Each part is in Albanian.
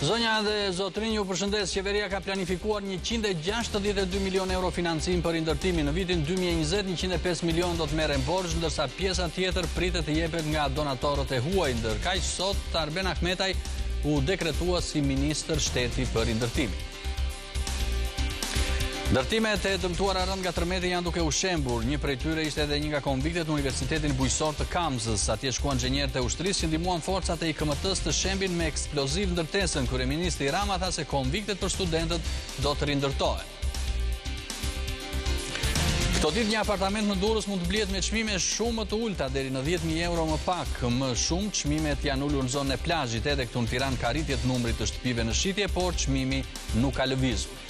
Zonja dhe zotrinj, ju përshëndes. Qeveria ka planifikuar 162 milion euro financim për indërtimin. Në vitin 2020, 105 milion do të merren borxh, ndërsa pjesa tjetër pritet të jepet nga donatorët e huaj. Ndërkaq sot Arben Ahmetaj u dekretua si ministër shteti për indërtimin. Ndërtimet e dëmtuara rënd nga tërmeti janë duke u shembur. Një prej tyre ishte edhe një nga konviktet në Universitetin Bujqësor të Kamzës. Atje shkuan inxhinierët e ushtrisë që ndihmuan forcat e IKMT-s të shembin me eksploziv ndërtesën. Kryeministri Rama tha se konviktet për studentët do të rindërtohen. Këto ditë një apartament në Durrës mund të blihet me çmime shumë më të ulta, deri në 10.000 euro më pak. Më shumë çmimet janë ulur në zonën e plazhit. Edhe këtu në Tiranë ka rritje të numrit të shtëpive në shitje, por çmimi nuk ka lëvizur.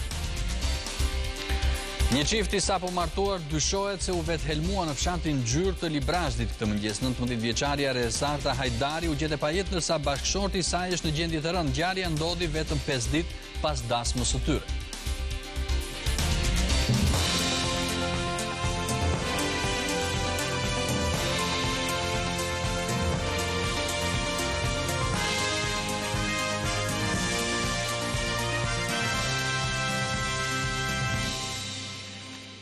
Një çift i sapo martuar dyshohet se u vethelmua në fshatin Gjyrë të Librazhdit këtë mëngjes. 19-vjeçaria Rezarta Hajdari u gjete pa jetë, ndërsa bashkëshorti i saj është në gjendje të rëndë. Ngjarja ndodhi vetëm 5 ditë pas dasmës së tyre.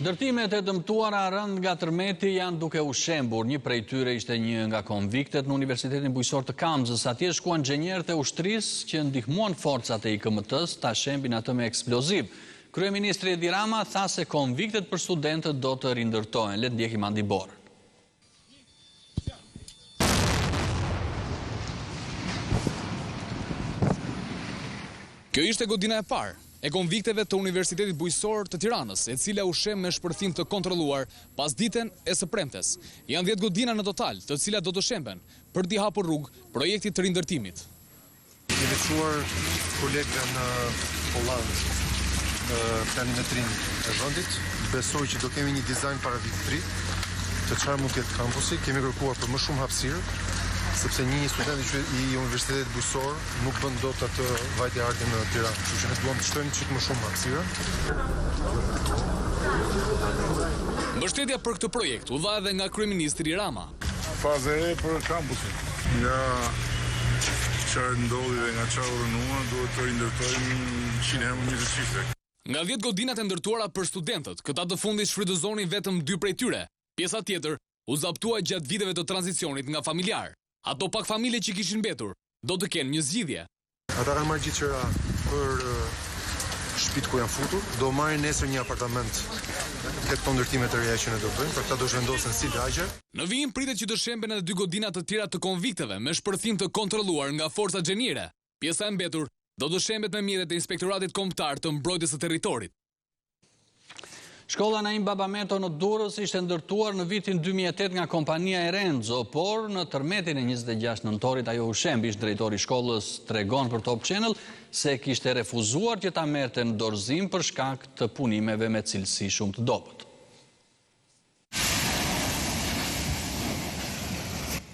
Ndërtimet e dëmtuara rënd nga tërmeti janë duke u shembur. Një prej tyre ishte një nga konviktet në Universitetin Bujqësor të Kamzës. Atje shkuan inxhinierët e ushtrisë që ndihmuan forcat e IKMT-s ta shembin atë me eksploziv. Kryeministri Edi Rama tha se konviktet për studentët do të rindërtohen. Le të ndjekim Andi Borën. Kjo ishte godina e parë e konvikteve të Universitetit Bujqësor të Tiranës, e cila u shem me shpërthim të kontrolluar pas ditën e së premtes. Janë 10 godina në total, të cilat do të shemben për t'i hapur rrugë projektit të rindërtimit. Kemi çuar kolegë në Holland planimetrin e vendit. Besoj që do kemi një dizajn para vitit të ri të çfarë mund të jetë kampusi. Kemi kërkuar për më shumë hapësirë, sepse një student i Universitetit Bujqësor nuk bën dot atë vajtje ardhi në Tiranë. Kështu që ne duam të shtojmë çik më shumë hapësirë. Mbështetja për këtë projekt u dha edhe nga kryeministri Rama. Faza e për kampusin. Nga çfarë ndodhi dhe nga çfarë rënua, duhet të rindërtojmë 100 herë më mirë çifte. Nga 10 godinat e ndërtuara për studentët, këta të fundit shfrytëzonin vetëm 2 prej tyre. Pjesa tjetër u zaptua gjatë viteve të tranzicionit nga familjar. Ato pak familje që kishin mbetur do të kenë një zgjidhje. Ata kanë marrë gjithë qëra për shtëpitë ku janë futur. Do marrin nesër një apartament tek këto ndërtime të reja që ne do bëjmë, për këta do zhvendosen si lagje. Në vijim pritet që të shemben edhe 2 godina të tjera të konvikteve me shpërthim të kontrolluar nga forca xheniere. Pjesa e mbetur do të shembet me mjetet e Inspektoratit Kombëtar të Mbrojtjes së Territorit. Shkolla Naim Babameto në Durrës ishte ndërtuar në vitin 2008 nga kompania e Renzo, por në tërmetin e 26 nëntorit ajo u shemb. Ish drejtori i shkollës tregon për Top Channel se kishte refuzuar që ta merrte në dorëzim për shkak të punimeve me cilësi shumë të dobët.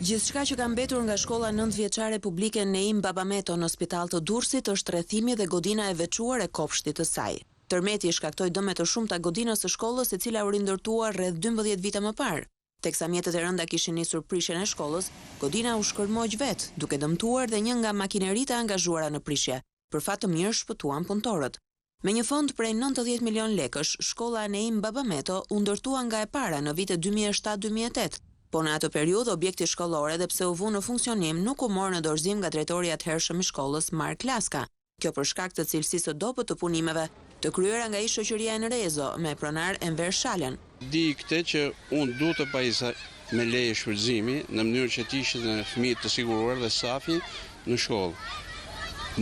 Gjithçka që ka mbetur nga shkolla 9-vjeçare publike Naim Babameto në Spital të Durrësit është rrethimi dhe godina e veçuar e kopshtit të saj. Tërmeti shkaktoi dëme të shumta godinës së shkollës, e cila u rindërtua rreth 12 vite më parë. Teksa mjetet e rënda kishin nisur prishjen e shkollës, godina u shkërmoq vet, duke dëmtuar dhe një nga makineritë angazhuara në prishje. Për fat të mirë shpëtuan punëtorët. Me një fond prej 90 milion lekësh, shkolla Naim Babameto u ndërtua nga e para në vitet 2007-2008. Po në atë periudhë objekti shkollor, edhe pse u vu në funksionim, nuk u mor në dorëzim nga drejtori atëhershëm i shkollës Mark Laska. Kjo për shkak të cilësisë së dobët të punimeve të kryera nga ish shoqëria e Nrezo me pronar Enver Shalën. Di këtë që unë duhet të pajisa me leje shfrytëzimi në mënyrë që të ishin fëmijët të siguruar dhe stafi në shkollë.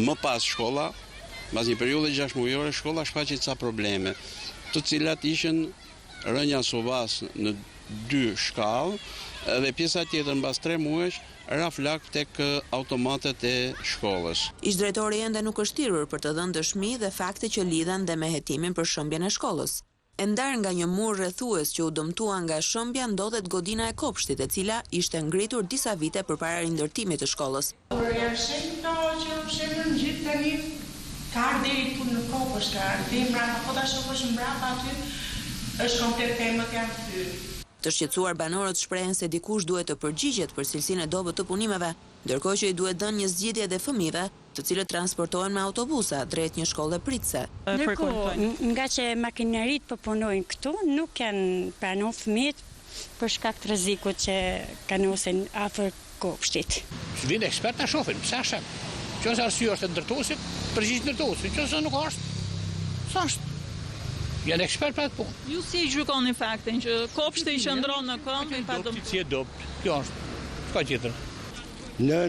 Më pas shkolla, pas një periudhe 6 mujore, shkolla shfaqi ca probleme, të cilat ishin rënja sovas në 2 shkallë dhe pjesa tjetër mbas 3 muajsh ra flak tek automatet e shkollës. Ish drejtori ende nuk është thirrur për të dhënë dëshmi dhe fakte që lidhen dhe me hetimin për shëmbjen e shkollës. E ndar nga një mur rrethues që u dëmtua nga shëmbja ndodhet godina e kopshtit, e cila ishte ngritur disa vite përpara rindërtimit të shkollës. Ka deri tu në kopësht, ka deri mbrapa, po ta shohësh mbrapa aty, është komplet pemët janë thyer. Të shqetësuar banorët shprehen se dikush duhet të përgjigjet për cilësinë e dobët të punimeve, ndërkohë që i duhet dhënë një zgjidhje edhe fëmijëve, të cilët transportohen me autobusa drejt një shkolle pritëse. Ndërkohë, nga që makineritë po punojnë këtu, nuk kanë pranuar fëmijët për shkak të rrezikut që kanosen afër kopshtit. Vinë eksperta shohin, pse ashtu? Qëse arsye është ndërtuesit, përgjigj ndërtuesit, qëse nuk është, s'është. Janë ekspert për atë punë. Ju si gjykoni faktin që kopshti i qëndron në këmbë i padëm? Si e dopt, kjo është, s'ka tjetër.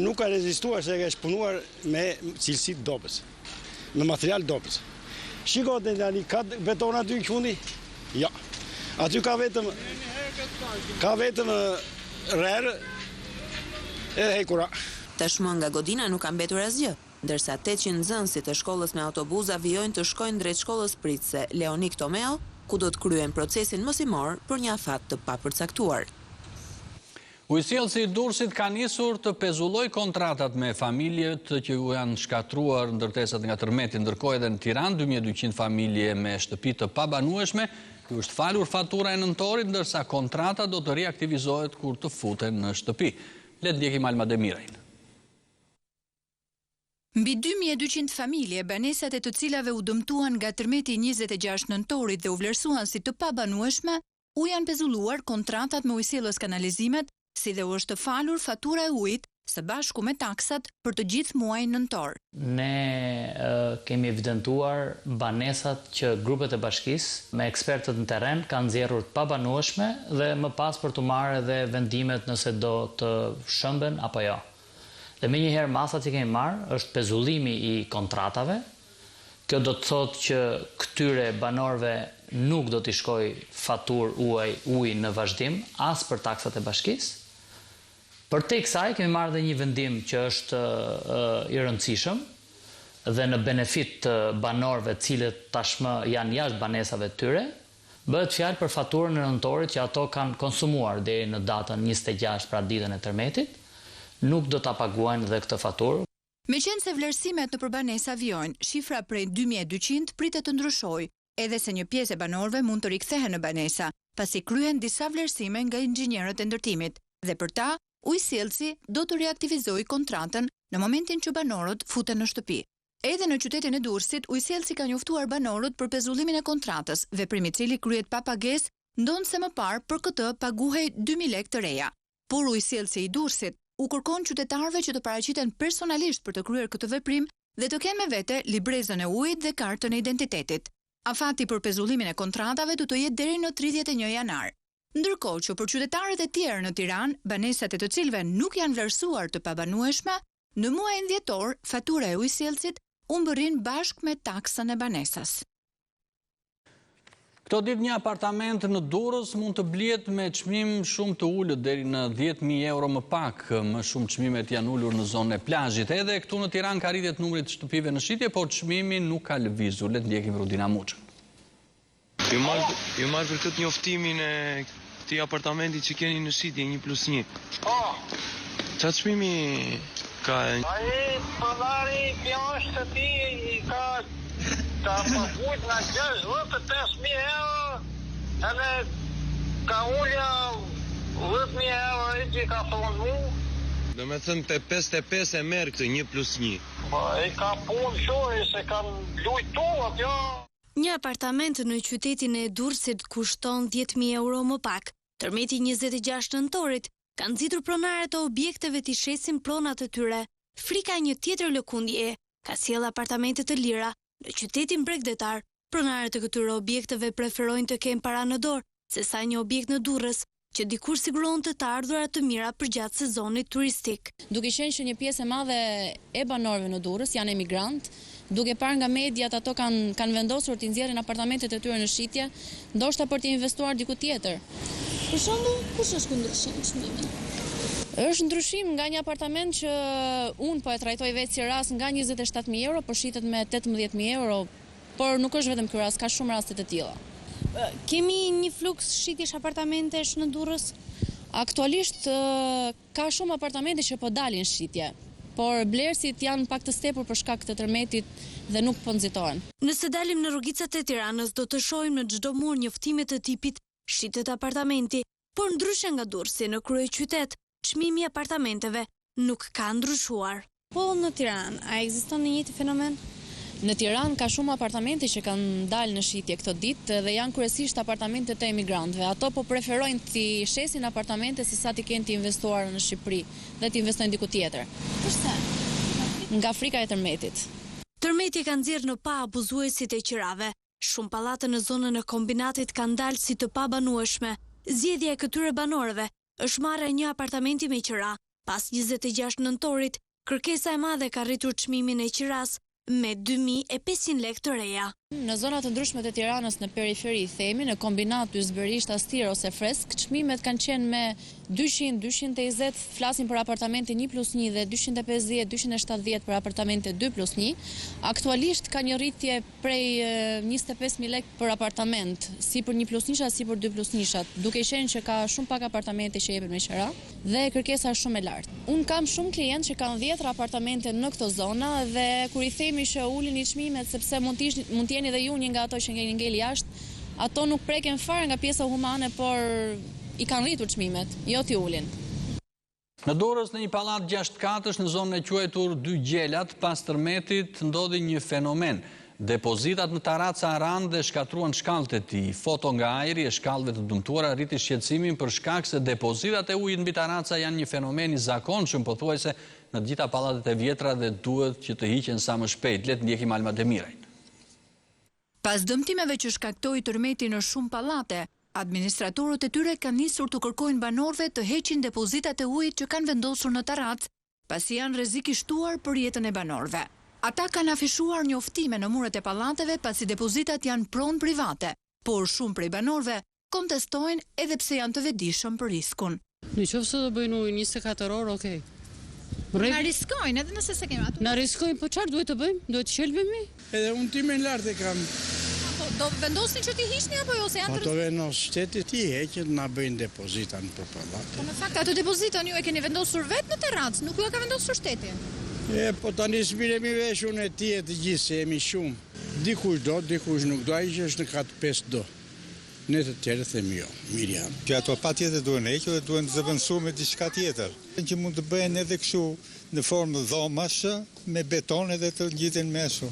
Nuk ka rezistuar se ka punuar me cilësi dobës, me material dobës. Shikot e tani, ka beton aty në fundi? Ja. Aty ka vetëm rrerë e hekura. Tashmë nga godina nuk ka mbetur asgjë, ndërsa 800 nxënësit e shkollës me autobus avijojnë të shkojnë drejt shkollës pritëse Leonik Tomeo, ku do të kryen procesin mësimor për një afat të papërcaktuar. Ujësjellësi i Durrësit ka nisur të pezulloj kontratat me familjet që u janë shkatruar ndërtesat nga tërmeti, ndërkohë edhe në Tiranë 2200 familje me shtëpi të pabanueshme, ju është falur fatura e nëntorit, ndërsa kontrata do të riaktivizohet kur të futen në shtëpi. Le të ndjekim Alma Demirajnë. Mbi 2200 familje, banesat e të cilave u dëmtuan nga tërmeti 26 nëntorit dhe u vlerësuan si të pabanueshme, u janë pezulluar kontratat me ujësjellës kanalizimet, si dhe u është falur fatura e ujit së bashku me taksat për të gjithë muajin nëntor. Ne kemi evidentuar banesat që grupet e bashkisë me ekspertët në terren kanë nxjerrur të pabanueshme dhe më pas për të marrë edhe vendimet nëse do të shëmben apo jo. Dhe me njëherë masat që kemi marrë është pezullimi i kontratave. Kjo do të thotë që këtyre banorëve nuk do t'i shkoj fatur uji në vazhdim, as për taksat e bashkisë. Për te kësaj kemi marrë dhe një vendim që është i rëndësishëm dhe në benefit të banorëve cilët tashmë janë jashtë banesave të tyre, bëhet fjalë për faturën e nëntorit që ato kanë konsumuar deri në datën 26, pra ditën e tërmetit, nuk do ta paguajnë dhe këtë faturë. Meqense se vlerësimet në përbanesa vijojnë, shifra prej 2200 pritet të ndryshojë, edhe se një pjesë e banorëve mund të rikthehen në banesa, pasi kryen disa vlerësime nga inxhinierët e ndërtimit, dhe për ta, ujësjellësi do të riaktivizojë kontratën në momentin që banorët futen në shtëpi. Edhe në qytetin e Durrësit, ujësjellësi ka njoftuar banorët për pezullimin e kontratës, veprim i cili kryhet pa pagesë, ndonse më parë për këtë paguhej 2000 lekë të reja. Por ujësjellësi i Durrësit u kërkon qytetarëve që të paraqiten personalisht për të kryer këtë veprim dhe të kenë me vete librezën e ujit dhe kartën e identitetit. Afati për pezullimin e kontratave do të jetë deri në 31 janar. Ndërkohë që për qytetarët e tjerë në Tiranë, banesat e të cilëve nuk janë vlerësuar të pabanueshme, në muajin dhjetor fatura e ujësjellësit u mbërrin bashkë me taksën e banesas. Këto ditë një apartament në Durrës mund të blihet me çmim shumë të ulët deri në 10.000 euro më pak. Më shumë çmimet janë ulur në zonën e plazhit. Edhe këtu në Tiranë ka rritje numri të shtëpive në shitje, por çmimi nuk ka lëvizur. Le të ndjekim Rudina Muçën. Ju marr për këtë njoftimin e këtij apartamenti që keni në shitje 1+1. Çfarë çmimi ka? Ai pronari pjanë shtëpi i ka pagujt nga 65.000 euro, edhe ka ullja 10.000 euro i që ka thonë mu. Do me thënë të 5 e merë këtë 1+1. I ka punë qoj se kanë lujtuat, jo. Një apartament në qytetin e Durrësit kushton 10.000 euro më pak. Tërmeti 26 nëntorit ka nxitur pronarët e objekteve të shesin pronat e tyre. Frika një tjetër lëkundje ka sjellë apartamente të lira. Në qytetin bregdetar, pronarët e këtyre objekteve preferojnë të kenë para në dorë, sesa një objekt në Durrës, që dikur siguron të ardhurat të mira përgjatë sezonit turistik. Duke qenë që një pjesë e madhe e banorëve në Durrës janë emigrant, duke parë nga mediat ato kanë vendosur të nxjerrin apartamentet e tyre në shitje, ndoshta për të investuar diku tjetër. Për shembull, kush është ky ndryshim çmimi? Është ndryshim nga një apartament që unë po e trajtoj vetë si rast nga 27.000 euro, por shitet me 18.000 euro, por nuk është vetëm ky rast, ka shumë raste të tilla. Kemi një fluks shitjesh apartamentesh në Durrës? Aktualisht ka shumë apartamente që po dalin shitje, por blerësit janë pak të stepur për shkak të tërmetit dhe nuk po nxitohen. Nëse dalim në rrugicat e Tiranës, do të shohim në çdo mur njoftime të tipit shitet apartamenti, por ndryshe nga Durrësi në kryeqytet, çmimi i apartamenteve nuk ka ndryshuar. Po në Tiranë, a ekziston një njëjtë fenomen? Në Tiranë ka shumë apartamente që kanë dalë në shitje këtë ditë dhe janë kryesisht apartamente të emigrantëve. Ato po preferojnë të shesin apartamente se sa të kenë të investuar në Shqipëri dhe të investojnë diku tjetër. Përse? Nga frika e tërmetit. Tërmeti ka nxjerrë në pa abuzuesit e qirave. Shumë pallate në zonën e kombinatit kanë dalë si të pabanueshme. Zgjedhja e këtyre banorëve është marrja e një apartamenti me qira. Pas 26 nëntorit, kërkesa e madhe ka rritur çmimin e qiras me 2.500 lekë të reja. Në zonat të ndryshme të Tiranës në periferi, themi, në kombinat ysberisht, astir ose fresk, çmimet kanë qenë me 200, 220, flasin për apartamente 1+1 dhe 250, 270 për apartamente 2+1. Aktualisht ka një rritje prej 25.000 lekë për apartament, si për 1+1, si për 2+1, duke qenë që ka shumë pak apartamente që jepen me qira dhe kërkesa është shumë e lartë. Unë kam shumë klientë që kanë 10 apartamente në këto zona dhe kur i themi që ulin i çmimet sepse mund të jeni dhe ju një nga ato që ngeli jashtë, ato nuk preken fare nga pjesa humane, por i kanë rritur çmimet, jo t'i ulin. Në Durrës, në një pallat 6 katësh në zonën e quajtur Dy Gjelat, pas tërmetit ndodhi një fenomen. Depozitat në taraca ranë dhe shkatruan shkallët e tij. Foto nga ajri e shkallëve të dëmtuara rriti shqetësimin për shkak se depozitat e ujit mbi taraca janë një fenomen i zakonshëm, pothuajse në të gjitha pallatet e vjetra dhe duhet që të hiqen sa më shpejt. Le të ndjekim Alma Demiraj. Pas dëmtimeve që shkaktoi tërmeti në shumë pallate, administratorët e tyre kanë nisur të kërkojnë banorëve të heqin depozitat e ujit që kanë vendosur në taracë, pasi janë rrezik i shtuar për jetën e banorëve. Ata kanë afishuar njoftime në muret e pallateve pasi depozitat janë pronë private, por shumë prej banorëve kontestojnë edhe pse janë të vetëdijshëm për riskun. Në qoftë se do bëjnë ujë 24 orë, okay. Na riskojnë edhe nëse se kemi aty. Na riskojnë, po çfarë duhet të bëjmë? Duhet të qelbemi? Edhe unë timen lartë e kam. Do vendosni që t'i hiqni apo jo se janë të... Po të vendos shteti ti heqet na bëjnë depozita në pallate. Po në fakt ato depozita ju e keni vendosur vetë në terracë, nuk ju e ka vendosur shteti. Po tani s'miremi vesh unë e ti e të gjithë se jemi shumë. Dikush do, dikush nuk do, ai që është në katë 5 do. Ne të tjerë themi jo, mirë janë. Që ato patjetër duhen hequr dhe duhen zëvendësuar me diçka tjetër. Që mund të bëhen edhe kështu në formë dhomash me beton edhe të ngjiten mesu.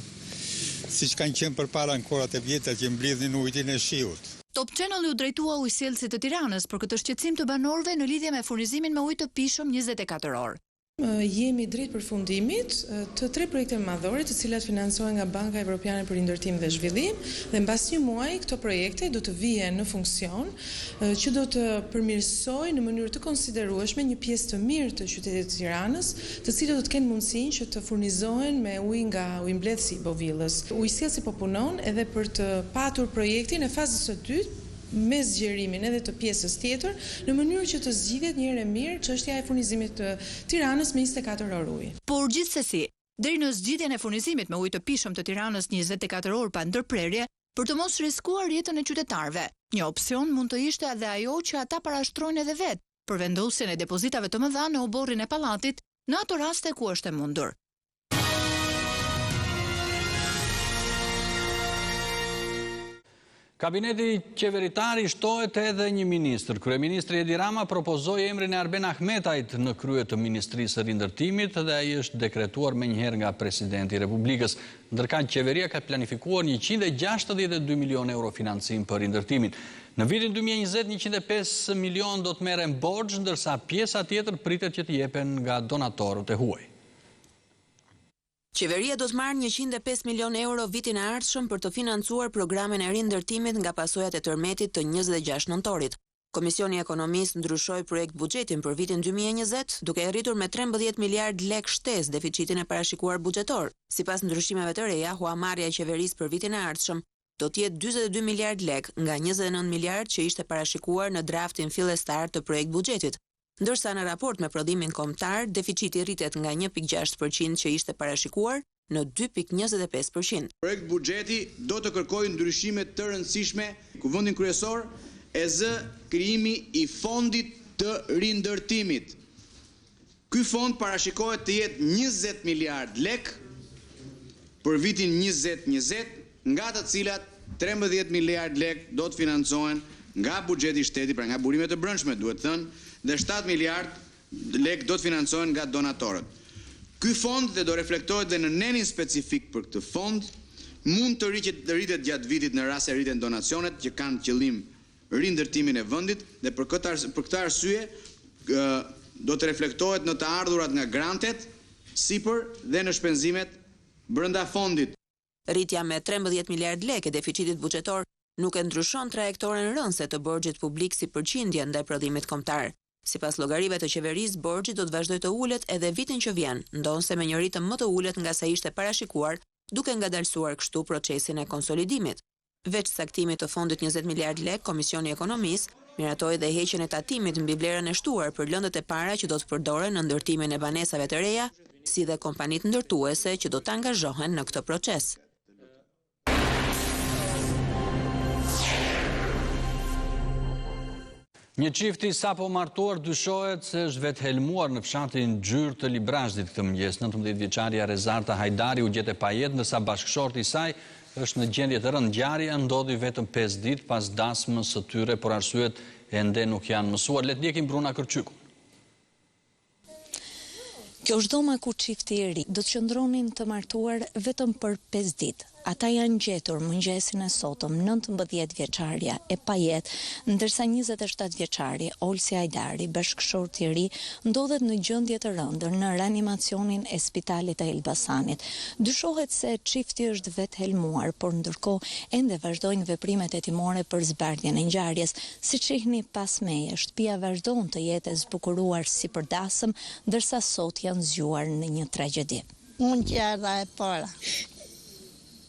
Siç kanë qenë përpara në kohrat e vjetra që mblidhin ujin e shiut. Top Channel u drejtua ujësjellësit të Tiranës për këtë shqetësim të banorëve në lidhje me furnizimin me ujë të pishëm 24 orë. Jemi drejt përfundimit të 3 projekte madhore të cilat financohen nga Banka Evropiane për Ndërtim dhe Zhvillim dhe mbas një muaji këto projekte do të vijnë në funksion që do të përmirësojë në mënyrë të konsiderueshme një pjesë të mirë të qytetit të Tiranës, të cilët do të kenë mundësinë që të furnizohen me ujë nga ujëmbledhësi i Bovillës. Ujësjellsi po punon edhe për të patur projektin e fazës së dytë me zgjerimin edhe të pjesës tjetër, në mënyrë që të zgjidhet një herë mirë çështja e furnizimit të Tiranës me 24 orë ujë. Por gjithsesi, deri në zgjidhjen e furnizimit me ujë të pishëm të Tiranës 24 orë pa ndërprerje, për të mos riskuar jetën e qytetarëve, një opsion mund të ishte edhe ajo që ata parashtrojnë edhe vetë për vendosjen e depozitave të mëdha në oborrin e pallatit në ato raste ku është e mundur. Kabineti qeveritar i shtohet edhe një ministër. Kryeministri Edi Rama propozoi emrin e Arben Ahmetajt në krye të Ministrisë së Rindërtimit dhe ai është dekretuar menjëherë nga Presidenti i Republikës. Ndërkaq qeveria ka planifikuar 162 milion euro financim për rindërtimin. Në vitin 2020 105 milion do të merren borxh, ndërsa pjesa tjetër pritet që të jepen nga donatorët e huaj. Qeveria do të marrë 105 milion euro vitin e ardhshëm për të financuar programin e rindërtimit nga pasojat e tërmetit të 26 nëntorit. Komisioni i Ekonomisë ndryshoi projekt buxhetin për vitin 2020, duke rritur me 13 miliard lek shtesë deficitin e parashikuar buxhetor. Sipas ndryshimeve të reja, huamarrja e qeverisë për vitin e ardhshëm do të jetë 42 miliard lek nga 29 miliard që ishte parashikuar në draftin fillestar të projekt buxhetit. Ndërsa në raport me prodhimin kombëtar, deficiti rritet nga 1.6% që ishte parashikuar në 2.25%. Projekt buxheti do të kërkojë ndryshime të rëndësishme Kuvendin kryesor e zë krijimi i fondit të rindërtimit. Ky fond parashikohet të jetë 20 miliard lek për vitin 2020, nga të cilat 13 miliard lek do të financohen nga buxheti i shtetit, pra nga burimet e brendshme, duhet thënë, dhe 7 miliard lek do të financohen nga donatorët. Ky fond dhe do reflektohet dhe në nenin specifik për këtë fond, mund të rritet gjatë vitit në rast se rriten donacionet që kanë qëllim rindërtimin e vendit, dhe për këtë arsye do të reflektohet në të ardhurat nga grantet, sipër dhe në shpenzimet brenda fondit. Rritja me 13 miliard lekë e deficitit buxhetor nuk e ndryshon trajektoren rënëse të borxhit publik si përqindje ndaj prodhimit kombëtar. Sipas llogarive të qeverisë, borxhi do të vazhdojë të ulet edhe vitin që vjen, ndonse me një ritëm më të ulet nga sa ishte parashikuar, duke ngadalësuar kështu procesin e konsolidimit. Veç saktimit të fondit 20 miliard lekë, Komisioni i Ekonomisë miratoi dhe heqjen e tatimit mbi vlerën e shtuar për lëndët e para që do të përdoren në ndërtimin e banesave të reja, si dhe kompanitë ndërtuese që do të angazhohen në këtë proces. Një çifti sapo martuar dyshohet se është vethelmuar në fshatin Gjyrë të Librazhdit këtë mëngjes. 19-vjeçaria Rezarta Hajdari u gjet e pajet, ndërsa bashkëshorti i saj është në gjendje të rëndë. Ngjarja ndodhi vetëm 5 ditë pas dasmës së tyre, por arsyet ende nuk janë mësuar. Le të ndjekim Bruna Kërçyku. Kjo është dhoma ku çifti i ri do të qëndronin të martuar vetëm për 5 ditë. Ata janë gjetur mëngjesin e sotëm 19-vjeçaria e pajet, ndërsa 27-vjeçari Olsi Hajdari, bashkëshorti i ri, ndodhet në gjendje të rëndë në reanimacionin e Spitalit të Elbasanit. Dyshohet se çifti është vethelmuar, por ndërkohë ende vazhdojnë veprimet hetimore për zbardhjen e ngjarjes. Siç shihni pas meje, shtëpia vazhdon të jetë e zbukuruar si për dasëm, ndërsa sot janë zgjuar në një tragjedi. Unë që ardha e para.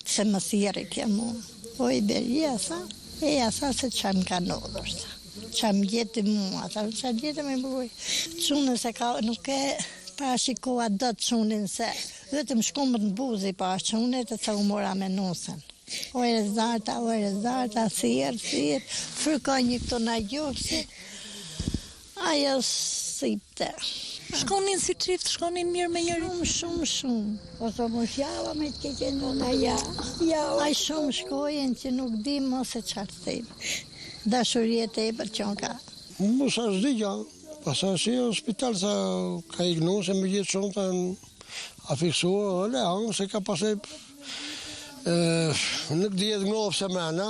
Se më thirë kjo mu. O i berja, sa se që më ka nodhër, që më gjeti mua, që gjeti me buj. Qune se ka, nuk e parashikoha dëtë qunin se, vetëm shkumbët në buzi pa qunet e të umora me nusën. O e rezarta, thirë, frykoj një këto në gjopsi, ajo sipte. Shkonin si çift, shkonin mirë me njëri? Shumë. O të më fjava me të keqenë në ja. Aj shumë shkojen që nuk di mos e qartë thejmë. Dashuriet e për që ka. Më sa s'di gja, pasa si e hospital sa ka ignu se më gjithë shumë të a fiksua, le angë se ka pasaj nuk di edhe ngopë se mena,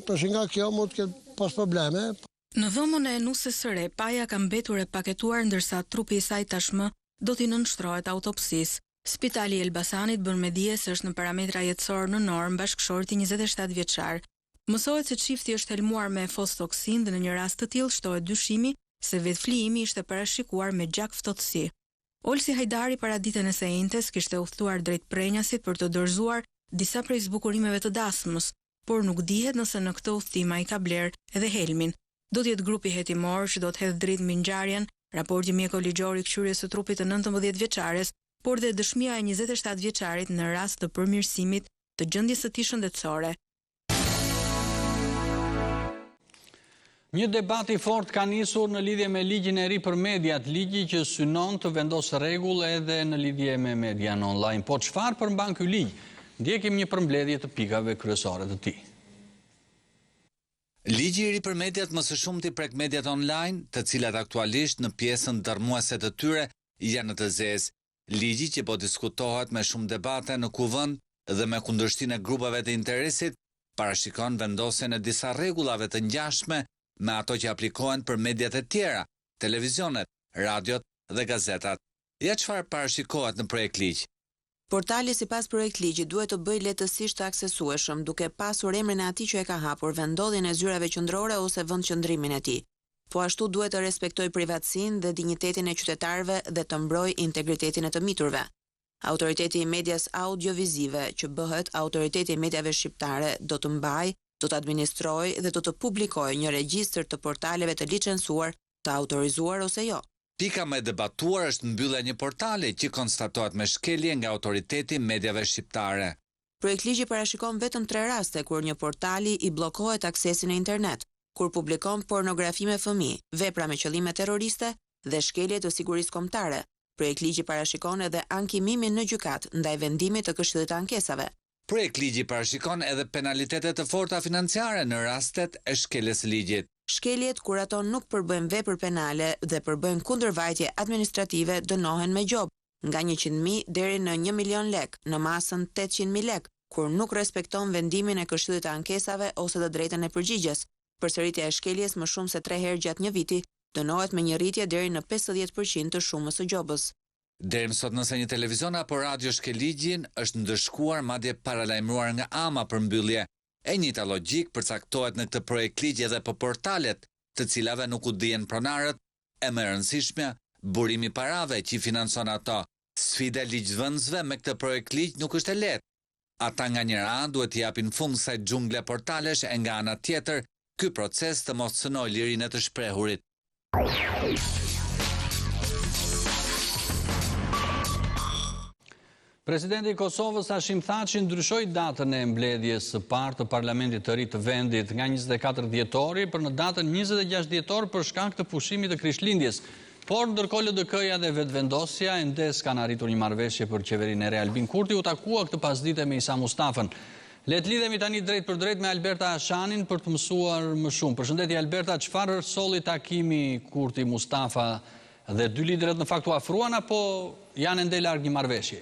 përshë nga kjo mund të ketë pas probleme. Në dhomën e enusës së re, paja ka mbetur e paketuar ndërsa trupi i saj tashmë do t'i nënshtrohet autopsisë. Spitali i Elbasanit bën me dije se është në parametra jetësor në normë bashkëshorti 27 vjeçar. Mësohet se çifti është helmuar me fostoksin dhe në një rast të tillë shtohet dyshimi se vetflijimi ishte parashikuar me gjak ftohtësi. Olsi Hajdari para ditën e së njëjtës kishte udhëtuar drejt Prenjasit për të dorëzuar disa prej zbukurimeve të dasmës, por nuk dihet nëse në këtë udhëtim ai ka bler edhe helmin. Do të jetë grupi hetimor që do të hedhë dritë mbi ngjarjen, raporti mjeko-ligjor i kthyrjes së trupit të 19 vjeçares, por dhe dëshmia e 27 vjeçarit në rast të përmirësimit të gjendjes së tij shëndetësore. Një debat i fortë ka nisur në lidhje me ligjin e ri për mediat, ligji që synon të vendosë rregull edhe në lidhje me median online. Po çfarë përmban ky ligj? Ndjekim një përmbledhje të pikave kryesore të tij. Ligji i ri për mediat më së shumti prek mediat online, të cilat aktualisht në pjesën dërmuese të tyre janë të zezë. Ligji që po diskutohet me shumë debate në kuvend dhe me kundërshtinë e grupeve të interesit, parashikon vendosjen e disa rregullave të ngjashme me ato që aplikohen për mediat e tjera, televizionet, radiot dhe gazetat. Ja çfarë parashikohet në projekt ligj. Portali sipas projekt ligji duhet të bëjë lehtësisht të aksesueshëm, duke pasur emrin e atij që e ka hapur, vendodhjen e zyrave qendrore ose vendqëndrimin e tij. Po ashtu duhet të respektojë privatësinë dhe dinjitetin e qytetarëve dhe të mbrojë integritetin e të miturve. Autoriteti i medias audiovizive, që bëhet Autoriteti i mediave shqiptare, do të mbajë, do të administrojë dhe do të publikojë një regjistër të portaleve të licencuar, të autorizuar ose jo. Pika më e debatuar është mbyllja e një portali që konstatohet me shkelje nga autoriteti mediave shqiptare. Projekt ligji parashikon vetëm 3 raste kur një portali i bllokohet aksesin në internet, kur publikon pornografi me fëmijë, vepra me qëllime terroriste dhe shkelje të sigurisë kombëtare. Projekt ligji parashikon edhe ankimimin në gjykat ndaj vendimit të Këshillit të Ankesave. Projekt ligji parashikon edhe penalitete të forta financiare në rastet e shkeljes së ligjit. Shkeljet kur ato nuk përbëjnë vepër penale dhe përbëjnë kundërvajtje administrative dënohen me gjob, nga 100.000 deri në 1 milion lek, në masën 800.000 lek, kur nuk respekton vendimin e Këshillit të Ankesave ose të drejtën e përgjigjes. Përsëritja e shkeljes më shumë se 3 herë gjatë një viti dënohet me një rritje deri në 50% të shumës së gjobës. Deri më sot nëse një televizion apo radio shkel ligjin, është ndëshkuar madje paralajmëruar nga ama për mbyllje. E njëjta logjik përcaktohet në këtë projekt ligj edhe për portalet, të cilave nuk u dihen pronarët, e më e rëndësishme, burimi i parave që financon ato. Sfida e ligjvënësve me këtë projekt ligj nuk është e lehtë. Ata nga njëra anë duhet t'i japin fund kësaj xhungle portalesh e nga ana tjetër, ky proces të mos cënojë lirinë e të shprehurit. Presidenti i Kosovës Hashim Thaçi ndryshoi datën e mbledhjes së parë të parlamentit të ri të vendit nga 24 dhjetori për në datën 26 dhjetor për shkak të pushimit të Krishtlindjes. Por ndërkohë LDK-ja dhe vetëvendosja ende s'kan arritur një marrëveshje për qeverinë e re. Albin Kurti u takua këtë pasdite me Isa Mustafën. Le të lidhemi tani drejt për drejt me Alberta Ashanin për të mësuar më shumë. Përshëndetje Alberta, çfarë solli takimi Kurti Mustafa dhe dy liderët në fakt u afruan apo janë ende larg një marrëveshje?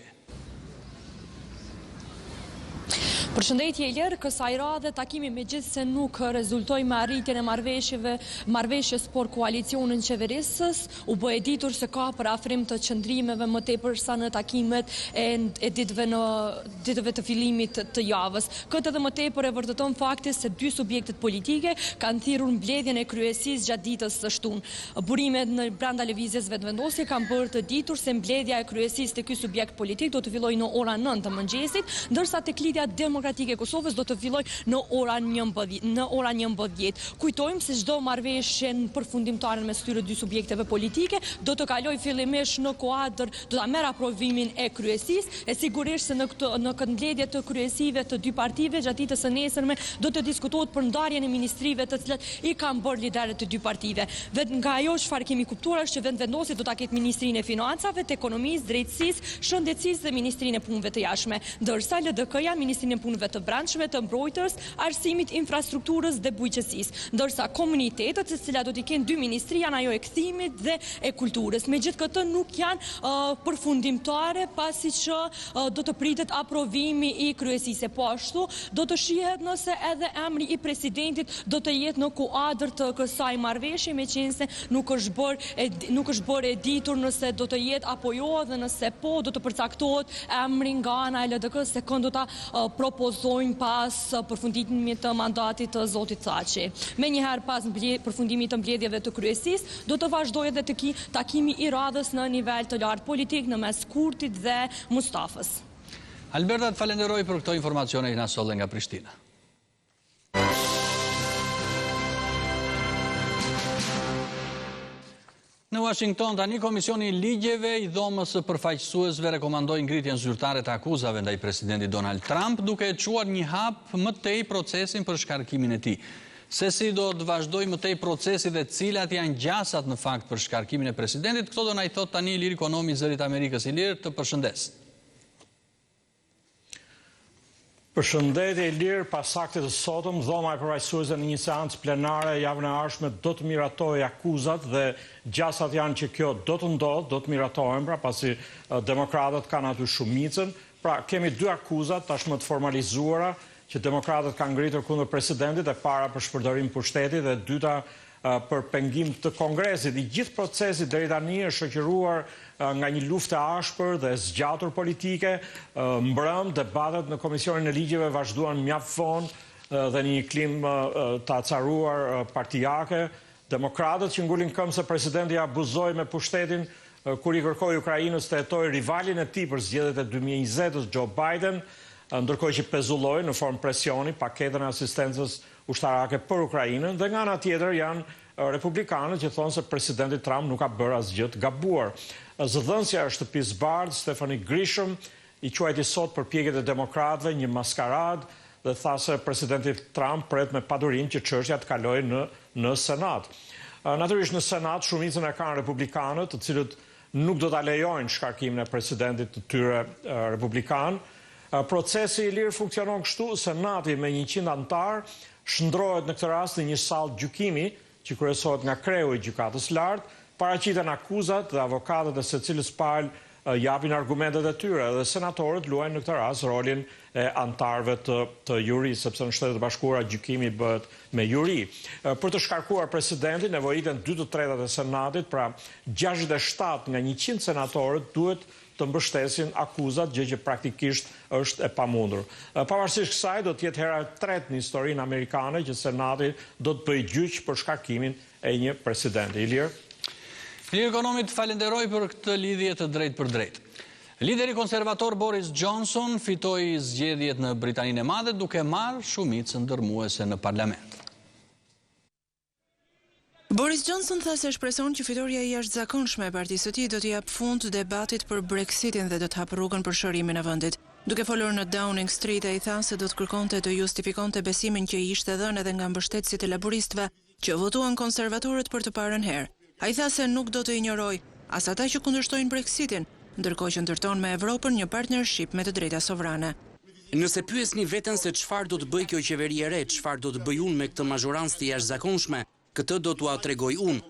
Përshëndetje Ilir, kësaj radhe takimi megjithse nuk rezultoi me arritjen e marrëveshjes por koalicionin qeverisës, u bë e ditur se ka për afrim të qëndrimeve më tepër sa në takimet e ditëve të fillimit të javës. Këtë edhe më tepër e vërteton fakti se dy subjektet politike kanë thirrur mbledhjen e kryesisë gjatë ditës së shtunë. Burimet në brenda lëvizjes vetëvendosje kanë bërë të ditur se mbledhja e kryesisë të ky subjekt politik do të fillojë në ora 9 të mëngjesit, ndërsa tek Lidhja Demokratike e Kosovës do të filloj në ora 11. Kujtojmë se çdo marrëveshje përfundimtare mes këtyre dy subjekteve politike do të kaloj fillimisht në kuadër, do ta merr aprovimin e kryesisë, e sigurisht se në këtë mbledhje të kryesive të dy partive gjatë ditës së nesërme do të diskutohet për ndarjen e ministrive të cilat i kanë bërë liderët të dy partive. Vetëm nga ajo çfarë kemi kuptuar është që vendvendosi do ta ketë Ministrinë e Financave, të Ekonomisë, Drejtësisë, Shëndetësisë dhe Ministrinë e Punëve të Jashtme, ndërsa LDK-ja Ministrinë e Punëve të Brendshme, të Mbrojtjes, Arsimit, Infrastrukturës dhe Bujqësisë, ndërsa komunitetet të cilat do t'i kenë dy ministri janë ajo e Kthimit dhe e Kulturës. Megjithatë nuk janë përfundimtare pasi që do të pritet aprovimi i kryesisë. Po ashtu do të shihet nëse edhe emri i presidentit do të jetë në kuadër të kësaj marrëveshje, meqense nuk është bërë e ditur nëse do të jetë apo jo, dhe nëse po do të përcaktohet emri nga ana e LDK-s se kënd do ta propozojnë pas përfundimit të mandatit të zotit Thaçi. Menjëherë pas përfundimit të mbledhjeve të kryesisë, do të vazhdojë edhe takimi i radhës në nivel të lartë politik në mes Kurtit dhe Mustafës. Alberta, të falenderoj për këto informacione që na solle nga Prishtina. Në Washington, tani Komisioni i Ligjeve i Dhomës së Përfaqësuesve rekomandoi ngritjen zyrtare të akuzave ndaj presidentit Donald Trump, duke e quar një hap më tej procesin për shkarkimin e tij. Se si do të vazhdojë më tej procesi dhe cilat janë gjasat në fakt për shkarkimin e presidentit, këto do na i thot tani Ilir Konomi, zërit Amerikës. Ilir, të përshëndes. Përshëndetje Ilir, pas saktit të sotëm, Dhoma e Përfaqësuesve në një seancë plenare javën e ardhshme do të miratojë akuzat dhe gjasat janë që kjo do të ndodhë, do të miratohen, pra pasi demokratët kanë aty shumicën. Pra kemi dy akuzat tashmë të formalizuara që demokratët kanë ngritur kundër presidentit, e para për shpërdorim pushtetit dhe e dyta për pengim të Kongresit. I gjithë procesi deri tani është shoqëruar nga një luftë e ashpër dhe zgjatur politike. Mbrëm debatet në Komisionin e Ligjeve vazhduan mjaft vonë dhe në një klim të acaruar partijake. Demokratët që ngulin këmbë se presidenti abuzoi me pushtetin kur i kërkoi Ukrainës të hetojë rivalin e tij për zgjedhjet e 2020-s, Joe Biden, ndërkohë që pezullojnë në formë presioni paketën e asistencës ushtarake për Ukrainën, dhe nga ana tjetër janë republikanët që thonë se presidenti Trump nuk ka bërë asgjë të gabuar. Zëdhënësja e shtëpisë Bardh, Stephanie Grisham, i quajti sot përpjekjet e demokratëve një maskaradë dhe tha se presidenti Trump pret me padurinë që çështja të kalojë në Senat. Natyrisht në Senat shumicën e kanë republikanët, të cilët nuk do ta lejojnë shkarkimin e presidentit të tyre republikan. Procesi i lirë funksionon kështu: Senati me 100 antar shndrohet në këtë rast në një sallë gjykimi që kryesohet nga kreu i gjykatës lartë, paraqiten akuzat dhe avokatët e secilës palë japin argumentet e tyre, dhe senatorët luajnë në këtë rast rolin e antarëve të jurisë, sepse në Shtetet e Bashkuara gjykimi bëhet me juri. Për të shkarkuar presidentin nevojiten 2/3 e Senatit, pra 67 nga 100 senatorët duhet të mbështesin akuzat, gjë që praktikisht është e pamundur. Pavarësisht kësaj, do të jetë hera e tretë në historinë amerikane që Senati do të bëjë gjyq për shkarkimin e një presidenti. Ilir? Një ekonomit falenderoj për këtë lidhje të drejt për drejt. Lideri konservator Boris Johnson fitoi zgjedhjet në Britaninë e Madhe duke marrë shumicën dërmuese në parlament. Boris Johnson tha se shpreson që fitoria i jashtëzakonshme e partisë së tij do të jap fund debatit për Brexitin dhe do të hapë rrugën për shërimin e vendit. Duke folur në Downing Street, ai tha se do të kërkonte të justifikonte besimin që i ishte dhënë edhe nga mbështetësit e laboristëve që votuan konservatorët për të parën herë. Ai tha se nuk do të injoroj as ata që kundërshtojnë Brexitin, ndërkohë që ndërton me Evropën një partnership me të drejta sovrane. Nëse pyesni veten se çfarë do të bëj kjo qeveri e re, çfarë do të bëj unë me këtë mazhorancë të jashtëzakonshme, këtë do t'ua tregoj unë.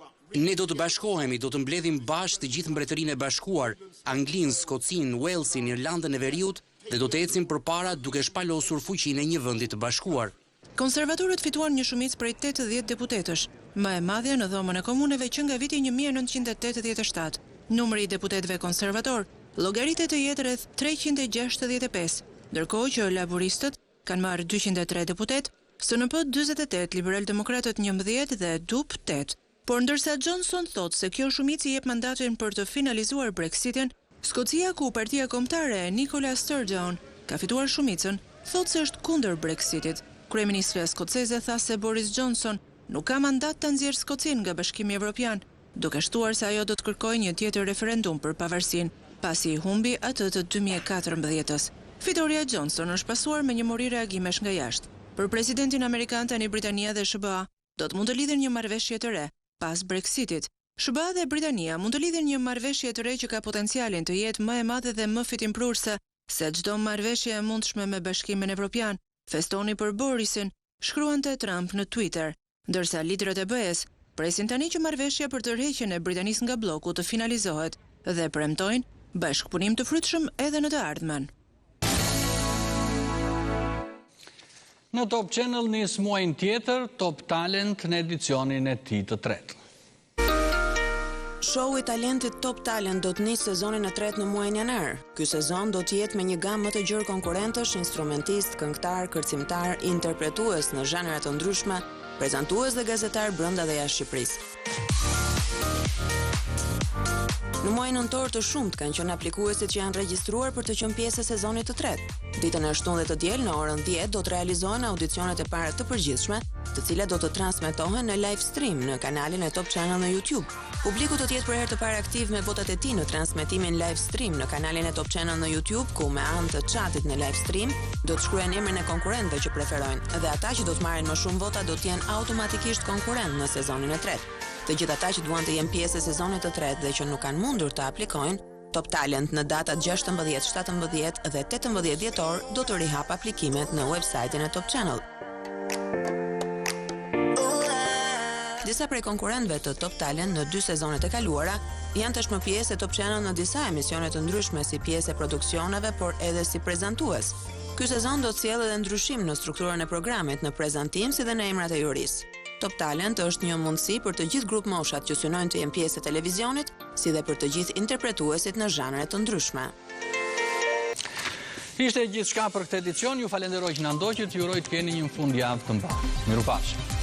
Ne do të bashkohemi, do të mbledhim bashkë të gjithë Mbretërinë e Bashkuar, Anglinë, Skocinë, Walesin, Irlandën e Veriut, dhe do të ecim përpara duke shpalosur fuqinë e një vendi të bashkuar. Konservatorët fituan një shumicë prej 80 deputetësh, më e madhja në Dhomën e Komuneve që nga viti 1987. Numri i deputetëve konservator llogaritet të jetë rreth 365, ndërkohë që laboristët kanë marrë 203 deputet, SNP 48, liberal-demokratët 11 dhe DUP 8. Por ndërsa Johnson thot se kjo shumicë i jep mandatin për të finalizuar Brexitin, Skocia, ku Partia Kombëtare e Nicola Sturgeon ka fituar shumicën, thot se është kundër Brexitit. Kryeministra skoceze tha se Boris Johnson nuk ka mandat të nxjerrë Skocinë nga Bashkimi Evropian, duke shtuar se ajo do të kërkojë një tjetër referendum për pavarësinë, pasi i humbi atë të 2014-s. Fitoria Johnson është pasuar me një mori reagimesh nga jashtë. Për presidentin amerikan tani Britania dhe SBA do të mund të lidhin një marrëveshje të re pas Brexitit. SBA dhe Britania mund të lidhin një marrëveshje të re që ka potencialin të jetë më e madhe dhe më fitimprurse se çdo marrëveshje e mundshme me Bashkimin Evropian. Festoni për Borisin, shkruante Trump në Twitter, ndërsa liderët e BE-s presin tani që marrëveshja për tërheqjen e Britanisë nga bloku të finalizohet dhe premtojnë bashkëpunim të frytshëm edhe në të ardhmen. Në Top Channel nis muajin tjetër Top Talent në edicionin e tij të tretë. Show i talentit Top Talent do të nisë sezonin e tretë në muajin janar. Ky sezon do të jetë me një gamë më të gjerë konkurrentësh, instrumentist, këngëtar, kërcimtar, interpretues në zhanre të ndryshme, prezantues dhe gazetar brenda dhe jashtë Shqipërisë. Në muajin nëntor të shumt kanë qenë aplikuesit që janë regjistruar për të qenë pjesë e sezonit të tretë. Ditën e 7 dhe të diel në orën 10 do të realizohen audicionet e para të përgjithshme, të cilat do të transmetohen në live stream në kanalin e Top Channel në YouTube. Publiku do të jetë për herë të parë aktiv me votat e tij në transmetimin live stream në kanalin e Top Channel në YouTube, ku me anë të chatit në live stream do të shkruajnë emrin e konkurrentëve që preferojnë, dhe ata që do të marrin më shumë vota do të jenë automatikisht konkurrent në sezonin e tretë. Të gjithë ata që duan të jenë pjesë e sezonit të tretë dhe që nuk kanë mundur të aplikojnë, Top Talent në datat 16, 17 dhe 18 dhjetor do të rihap aplikimet në websajtin e Top Channel. Disa prej konkurrentëve të Top Talent në 2 sezonet e kaluara janë tashmë pjesë e Top Channel në disa emisione të ndryshme si pjesë e produksioneve, por edhe si prezantues. Ky sezon do të sjellë edhe ndryshim në strukturën e programit, në prezantim si dhe në emrat e jurisë. Top Talent është një mundësi për të gjithë grup moshat që synojnë të jenë pjesë e televizionit, si dhe për të gjithë interpretuesit në zhanre të ndryshme. Ishte gjithçka për këtë edicion, ju falenderoj që na ndoqët, ju uroj të keni një fundjavë të mbarë. Mirupafshim.